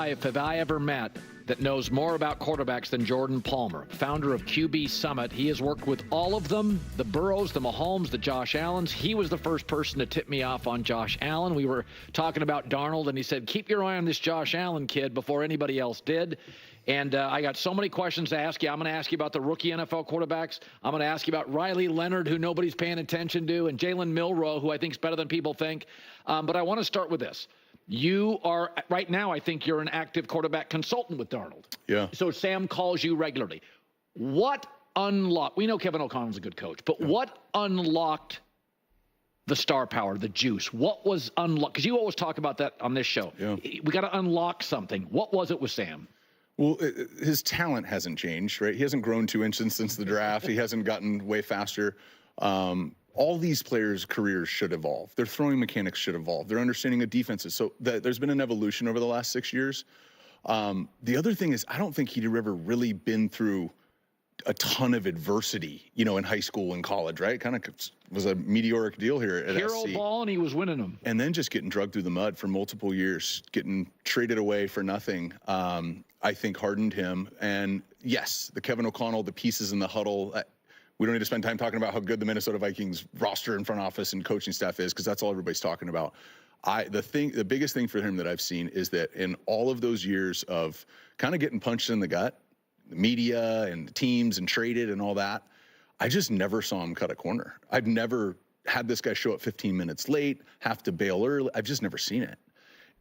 life have I ever met that knows more about quarterbacks than Jordan Palmer, founder of QB Summit. He has worked with all of them, the Burrows, the Mahomes, the Josh Allens. He was the first person to tip me off on Josh Allen. We were talking about Darnold, and he said, keep your eye on this Josh Allen kid before anybody else did. And I got so many questions to ask you. I'm going to ask you about the rookie NFL quarterbacks. I'm going to ask you about Riley Leonard, who nobody's paying attention to, and Jalen Milroe, who I think is better than people think. But I want to start with this. You are, right now, I think you're an active quarterback consultant with Darnold. Yeah. So Sam calls you regularly. What unlocked, we know Kevin O'Connell's a good coach, but what unlocked the star power, the juice? What was unlocked? Because you always talk about that on this show. Yeah. We got to unlock something. What was it with Sam? Well, his talent hasn't changed, right? He hasn't grown 2 inches since the draft. He hasn't gotten way faster. All these players' careers should evolve. Their throwing mechanics should evolve. Their understanding of defenses. So there's been an evolution over the last 6 years. The other thing is, I don't think he'd ever really been through a ton of adversity, you know, in high school and college, right? Kind of was a meteoric deal here at Hero SC. ball, and he was winning them. And then just getting drugged through the mud for multiple years, getting traded away for nothing, I think hardened him. And yes, the Kevin O'Connell, the pieces in the huddle, we don't need to spend time talking about how good the Minnesota Vikings roster and front office and coaching staff is, because that's all everybody's talking about. The biggest thing for him that I've seen is that in all of those years of kind of getting punched in the gut, the media and teams and traded and all that, I just never saw him cut a corner. I've never had this guy show up 15 minutes late, have to bail early. I've just never seen it.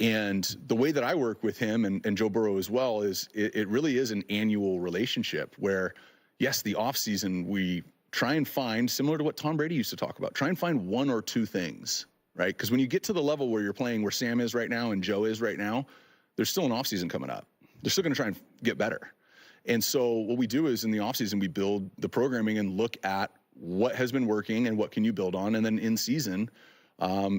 And the way that I work with him and Joe Burrow as well is it really is an annual relationship where, yes, the offseason we try and find, similar to what Tom Brady used to talk about, try and find 1 or 2 things, right? Because when you get to the level where you're playing where Sam is right now and Joe is right now, there's still an offseason coming up. They're still going to try and get better. And so what we do is in the offseason, we build the programming and look at what has been working and what can you build on. And then in season,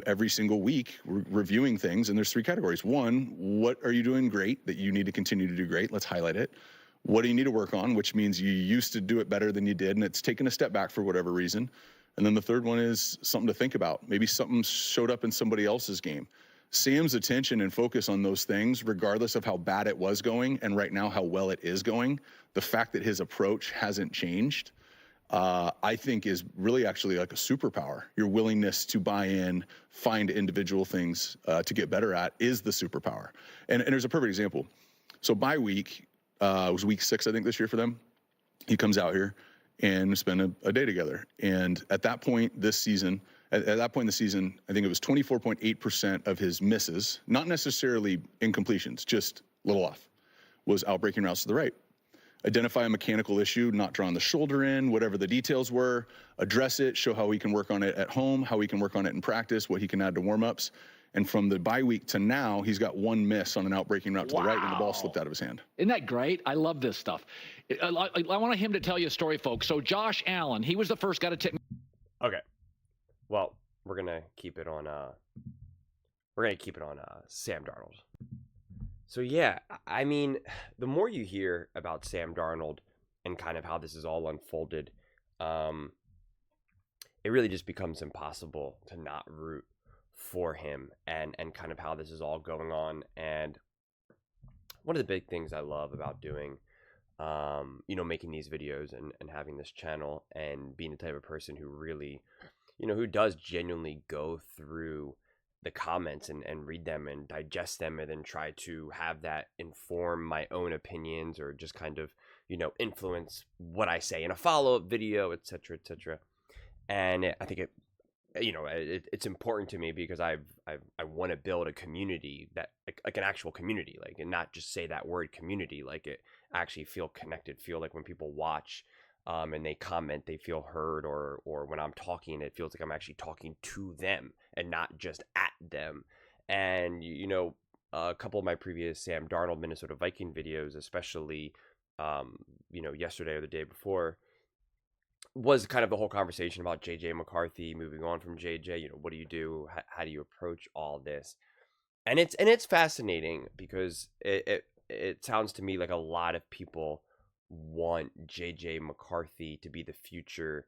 every single week, we're reviewing things. And there's 3 categories. 1, what are you doing great that you need to continue to do great? Let's highlight it. What do you need to work on, which means you used to do it better than you did, and it's taken a step back for whatever reason. And then the third one is something to think about. Maybe something showed up in somebody else's game. Sam's attention and focus on those things, regardless of how bad it was going and right now how well it is going, the fact that his approach hasn't changed, I think is really actually like a superpower. Your willingness to buy in, find individual things to get better at is the superpower. And there's a perfect example. So bye week, it was week 6, I think, this year for them. He comes out here and we spend a day together. And at that point this season, at that point in the season, I think it was 24.8% of his misses, not necessarily incompletions, just a little off, was out breaking routes to the right. Identify a mechanical issue, not drawing the shoulder in, whatever the details were, address it, show how he can work on it at home, how he can work on it in practice, what he can add to warm-ups. And from the bye week to now, he's got 1 miss on an out breaking route to the right when the ball slipped out of his hand. Isn't that great? I love this stuff. I want him to tell you a story, folks. So Josh Allen, he was the first guy to tip me. Okay. Well, we're gonna keep it on. Sam Darnold. So yeah, I mean, the more you hear about Sam Darnold and kind of how this is all unfolded, it really just becomes impossible to not root for him and kind of how this is all going on. And one of the big things I love about doing, making these videos and having this channel and being the type of person who really, who does genuinely go through the comments and read them and digest them and then try to have that inform my own opinions or just kind of, influence what I say in a follow-up video, et cetera, et cetera. And I think it's important to me because I want to build a community that like an actual community, like, and not just say that word community, like it actually feel connected, feel like when people watch and they comment, they feel heard, or when I'm talking, it feels like I'm actually talking to them and not just at them. And, a couple of my previous Sam Darnold Minnesota Viking videos, especially, yesterday or the day before, was kind of the whole conversation about JJ McCarthy, moving on from JJ. What do you do? How do you approach all this? And it's fascinating because it sounds to me like a lot of people want JJ McCarthy to be the future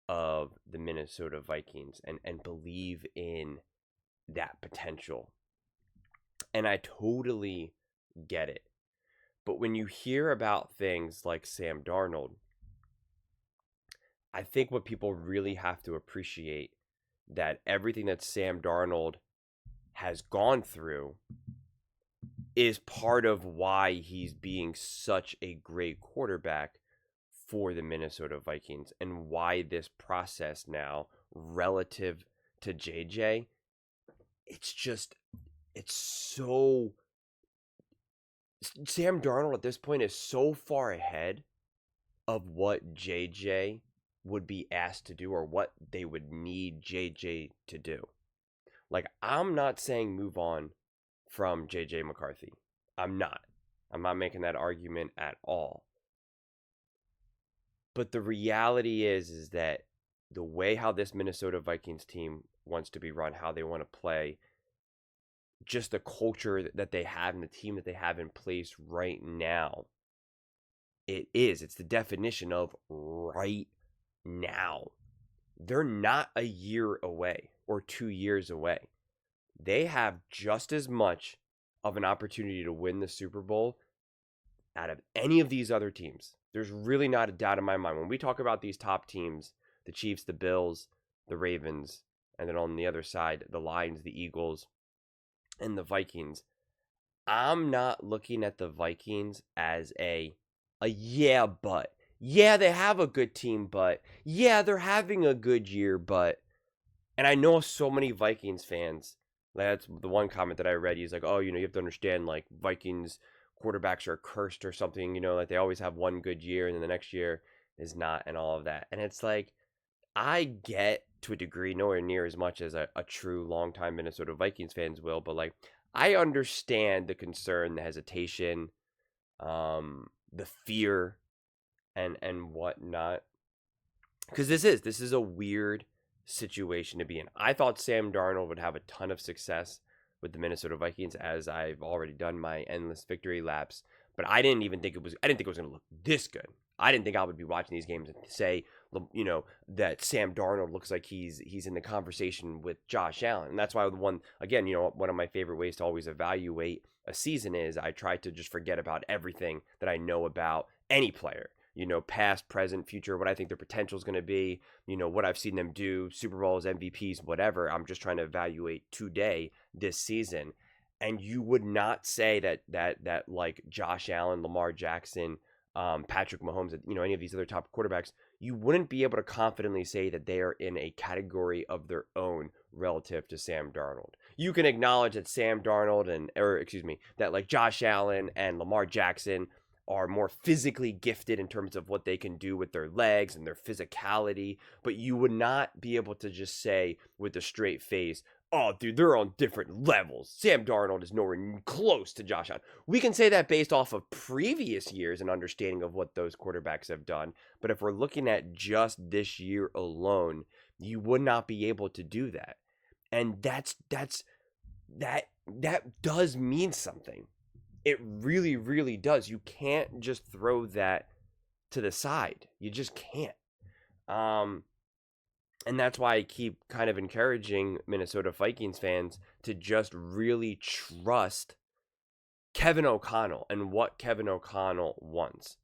of the Minnesota Vikings and believe in that potential. And I totally get it. But when you hear about things like Sam Darnold, I think what people really have to appreciate that everything that Sam Darnold has gone through is part of why he's being such a great quarterback for the Minnesota Vikings, and why this process now relative to JJ, it's so, Sam Darnold at this point is so far ahead of what JJ would be asked to do, or what they would need JJ to do. Like, I'm not saying move on from JJ McCarthy. I'm not making that argument at all. But the reality is that the way how this Minnesota Vikings team wants to be run, how they want to play, just the culture that they have and the team that they have in place right now, it's the definition of right now. They're not a year away or 2 years away. They have just as much of an opportunity to win the Super Bowl out of any of these other teams. There's really not a doubt in my mind. When we talk about these top teams, the Chiefs, the Bills, the Ravens, and then on the other side, the Lions, the Eagles, and the Vikings, I'm not looking at the Vikings as a yeah, but. Yeah, they have a good team, but. Yeah, they're having a good year, but. And I know so many Vikings fans, that's the one comment that I read. He's like, oh, you have to understand, like, Vikings quarterbacks are cursed or something, like they always have one good year and then the next year is not, and all of that. And it's like, I get to a degree, nowhere near as much as a true longtime Minnesota Vikings fans will, but like, I understand the concern, the hesitation, the fear, and whatnot, because this is a weird situation to be in. I thought Sam Darnold would have a ton of success with the Minnesota Vikings, as I've already done my endless victory laps, but I didn't think it was going to look this good. I didn't think I would be watching these games and say, that Sam Darnold looks like he's in the conversation with Josh Allen. And that's why one of my favorite ways to always evaluate a season is I try to just forget about everything that I know about any player. Past, present, future, what I think their potential is going to be, what I've seen them do, Super Bowls, MVPs, whatever. I'm just trying to evaluate today, this season. And you would not say that like Josh Allen, Lamar Jackson, Patrick Mahomes, any of these other top quarterbacks, you wouldn't be able to confidently say that they are in a category of their own relative to Sam Darnold. You can acknowledge that Sam Darnold that like Josh Allen and Lamar Jackson are more physically gifted in terms of what they can do with their legs and their physicality, but you would not be able to just say with a straight face, oh, dude, they're on different levels. Sam Darnold is nowhere close to Josh Allen. We can say that based off of previous years and understanding of what those quarterbacks have done, but if we're looking at just this year alone, you would not be able to do that. And that does mean something. It really, really does. You can't just throw that to the side. You just can't. And that's why I keep kind of encouraging Minnesota Vikings fans to just really trust Kevin O'Connell and what Kevin O'Connell wants.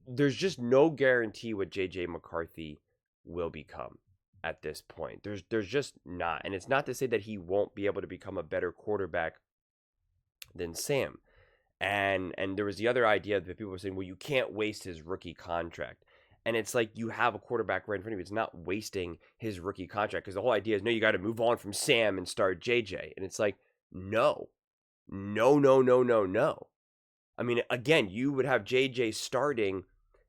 There's just no guarantee what JJ McCarthy will become at this point. There's just not. And it's not to say that he won't be able to become a better quarterback than Sam. And there was the other idea that people were saying, well, you can't waste his rookie contract. And it's like, you have a quarterback right in front of you. It's not wasting his rookie contract, because the whole idea is, no, you got to move on from Sam and start JJ. And it's like, no. I mean, again, you would have JJ starting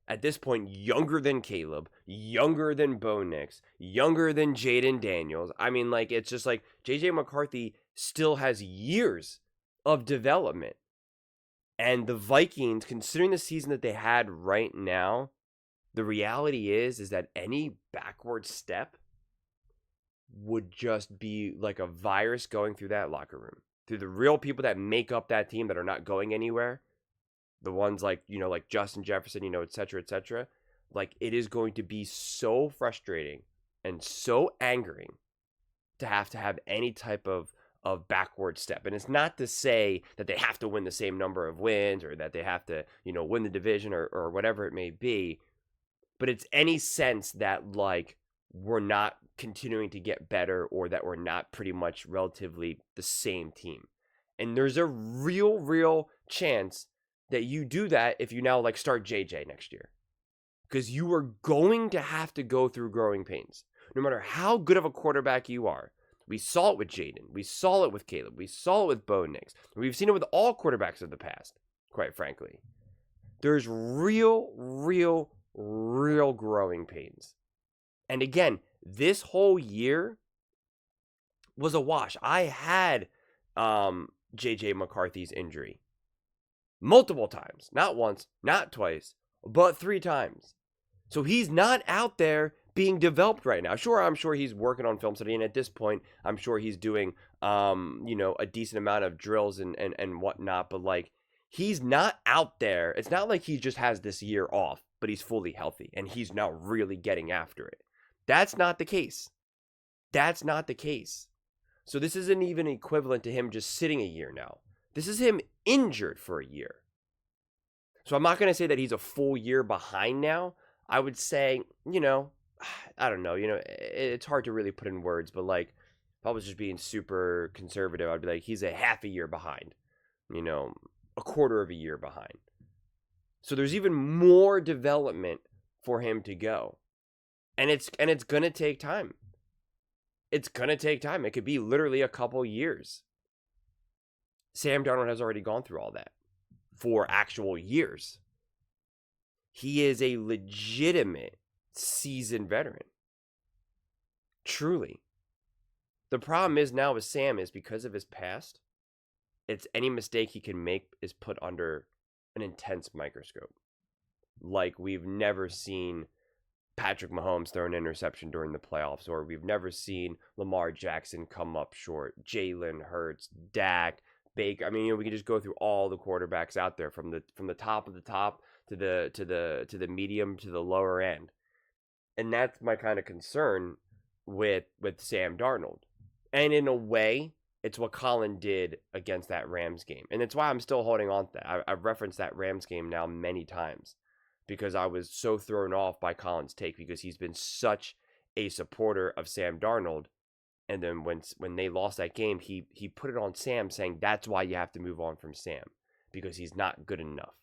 at this point younger than Caleb, younger than Bo Nix, younger than Jaden Daniels. I mean, like, it's just like JJ McCarthy still has years of development. And the Vikings, considering the season that they had right now, the reality is that any backward step would just be like a virus going through that locker room, through the real people that make up that team that are not going anywhere. The ones like, like Justin Jefferson, et cetera, et cetera. Like, it is going to be so frustrating and so angering to have any type of backward step. And it's not to say that they have to win the same number of wins or that they have to, win the division or whatever it may be. But it's any sense that, like, we're not continuing to get better or that we're not pretty much relatively the same team. And there's a real chance that you do that if you now, like, start JJ next year. Because you are going to have to go through growing pains. No matter how good of a quarterback you are. We saw it with Jaden. We saw it with Caleb. We saw it with Bo Nix. We've seen it with all quarterbacks of the past, quite frankly. There's real growing pains. And again, this whole year was a wash. I had JJ McCarthy's injury multiple times. Not once, not twice, but 3 times. So he's not out there being developed right now. Sure, I'm sure he's working on film study, and at this point, I'm sure he's doing, a decent amount of drills and whatnot, but, like, he's not out there. It's not like he just has this year off, but he's fully healthy, and he's now really getting after it. That's not the case. That's not the case. So this isn't even equivalent to him just sitting a year now. This is him injured for a year. So I'm not going to say that he's a full year behind now. I would say, I don't know, it's hard to really put in words, but, like, if I was just being super conservative, I'd be like, he's a half a year behind, a quarter of a year behind. So there's even more development for him to go. And it's going to take time. It's going to take time. It could be literally a couple years. Sam Darnold has already gone through all that for actual years. He is a legitimate seasoned veteran. Truly. The problem is now with Sam is because of his past, it's any mistake he can make is put under an intense microscope. Like we've never seen Patrick Mahomes throw an interception during the playoffs, or we've never seen Lamar Jackson come up short, Jalen Hurts, Dak, Baker. I mean, we can just go through all the quarterbacks out there from the top of the top to the medium to the lower end. And that's my kind of concern with Sam Darnold. And in a way, it's what Colin did against that Rams game. And it's why I'm still holding on to that. I've referenced that Rams game now many times because I was so thrown off by Colin's take because he's been such a supporter of Sam Darnold. And then when they lost that game, he put it on Sam saying that's why you have to move on from Sam because he's not good enough.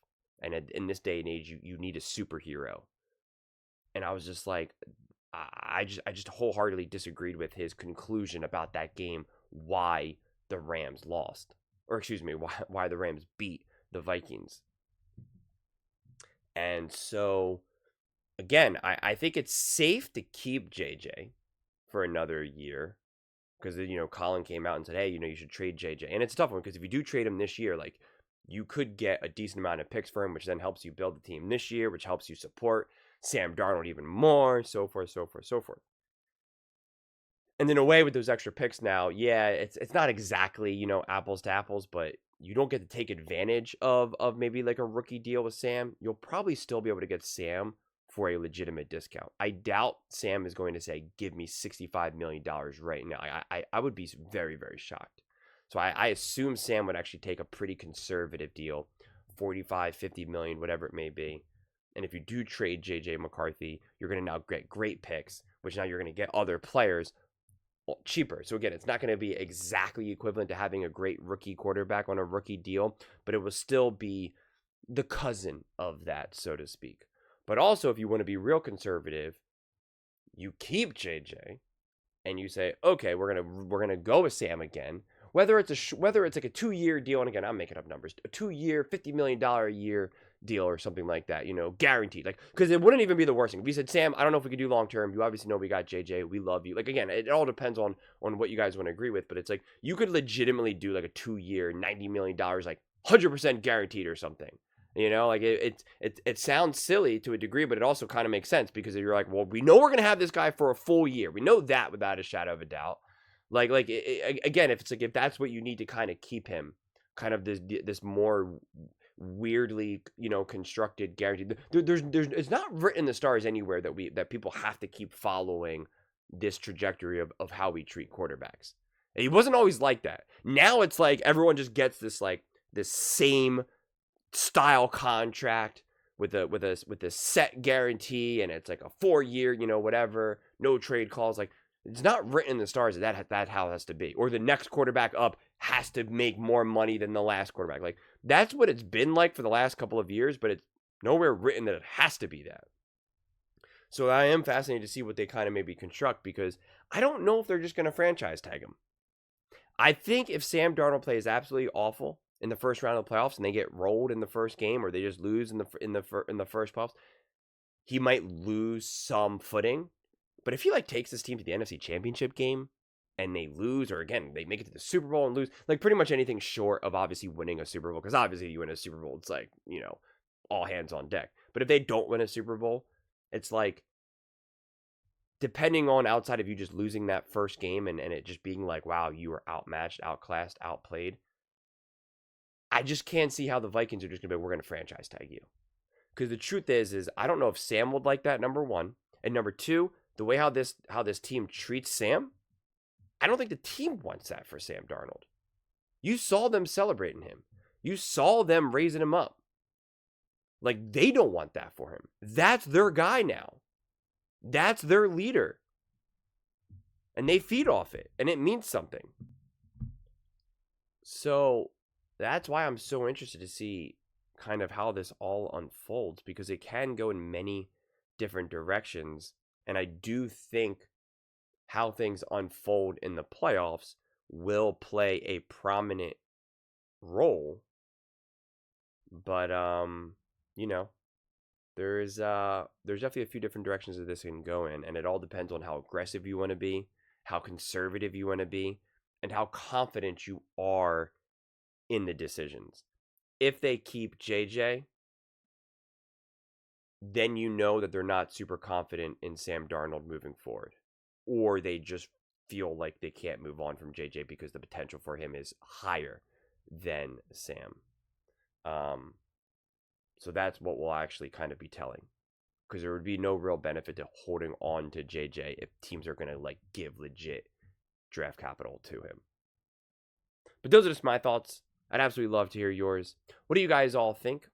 And in this day and age, you need a superhero. And I was just like, I just wholeheartedly disagreed with his conclusion about that game, why the Rams lost. Or excuse me, why the Rams beat the Vikings. And so, again, I think it's safe to keep JJ for another year. Because, Colin came out and said, hey, you should trade JJ. And it's a tough one because if you do trade him this year, like, you could get a decent amount of picks for him, which then helps you build the team this year, which helps you support Sam Darnold even more, so forth. And in a way, with those extra picks now, yeah, it's not exactly, apples to apples, but you don't get to take advantage of maybe like a rookie deal with Sam. You'll probably still be able to get Sam for a legitimate discount. I doubt Sam is going to say, give me $65 million right now. I would be very, very shocked. So I assume Sam would actually take a pretty conservative deal, 45, 50 million, whatever it may be. And if you do trade JJ McCarthy, you're going to now get great picks, which now you're going to get other players cheaper. So again, it's not going to be exactly equivalent to having a great rookie quarterback on a rookie deal, but it will still be the cousin of that, so to speak. But also, if you want to be real conservative, you keep JJ and you say, okay, we're gonna go with Sam again. Whether it's like a 2-year deal, and again, I'm making up numbers, a 2-year, $50 million a year deal or something like that, guaranteed. Like, because it wouldn't even be the worst thing. If we said, Sam, I don't know if we could do long term. You obviously know we got JJ. We love you. Like, again, it all depends on what you guys want to agree with. But it's like you could legitimately do like a 2-year, $90 million, like 100% guaranteed or something. Like it sounds silly to a degree, but it also kind of makes sense because you're like, well, we know we're gonna have this guy for a full year. We know that without a shadow of a doubt. Again, if that's what you need to kind of keep him, kind of this more weirdly constructed guaranteed. There's it's not written in the stars anywhere that people have to keep following this trajectory of how we treat quarterbacks. He wasn't always like that. Now it's like everyone just gets this same style contract with a set guarantee, and it's like a 4-year, whatever, no trade calls. Like, it's not written in the stars that how it has to be, or the next quarterback up has to make more money than the last quarterback. Like, that's what it's been like for the last couple of years, but it's nowhere written that it has to be that. So I am fascinated to see what they kind of maybe construct, because I don't know if they're just going to franchise tag him. I think if Sam Darnold plays absolutely awful in the first round of the playoffs and they get rolled in the first game, or they just lose in the first playoffs, he might lose some footing. But if he takes this team to the NFC Championship game and they lose, or again, they make it to the Super Bowl and lose, pretty much anything short of obviously winning a Super Bowl, because obviously you win a Super Bowl, it's all hands on deck. But if they don't win a Super Bowl, it's depending on outside of you just losing that first game and it just being wow, you were outmatched, outclassed, outplayed, I just can't see how the Vikings are just going to be, we're going to franchise tag you. Because the truth is I don't know if Sam would like that, number one. And number two, the way how this team treats Sam, I don't think the team wants that for Sam Darnold. You saw them celebrating him. You saw them raising him up. They don't want that for him. That's their guy now. That's their leader. And they feed off it. And it means something. So that's why I'm so interested to see kind of how this all unfolds, because it can go in many different directions. And I do think how things unfold in the playoffs will play a prominent role. But, there's definitely a few different directions that this can go in, and it all depends on how aggressive you want to be, how conservative you want to be, and how confident you are in the decisions. If they keep JJ, then you know that they're not super confident in Sam Darnold moving forward, or they just feel like they can't move on from JJ because the potential for him is higher than Sam. So that's what we'll actually kind of be telling, because there would be no real benefit to holding on to JJ if teams are going to give legit draft capital to him. But those are just my thoughts. I'd absolutely love to hear yours. What do you guys all think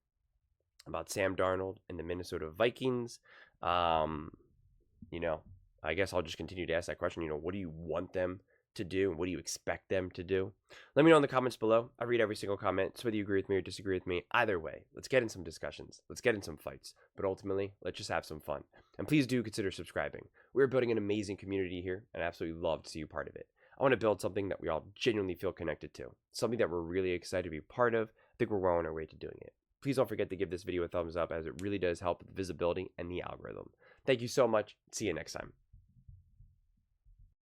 about Sam Darnold and the Minnesota Vikings? I guess I'll just continue to ask that question. What do you want them to do? What do you expect them to do? Let me know in the comments below. I read every single comment. So whether you agree with me or disagree with me, either way, let's get in some discussions. Let's get in some fights. But ultimately, let's just have some fun. And please do consider subscribing. We're building an amazing community here, and I absolutely love to see you part of it. I want to build something that we all genuinely feel connected to. Something that we're really excited to be part of. I think we're well on our way to doing it. Please don't forget to give this video a thumbs up, as it really does help with the visibility and the algorithm. Thank you so much. See you next time.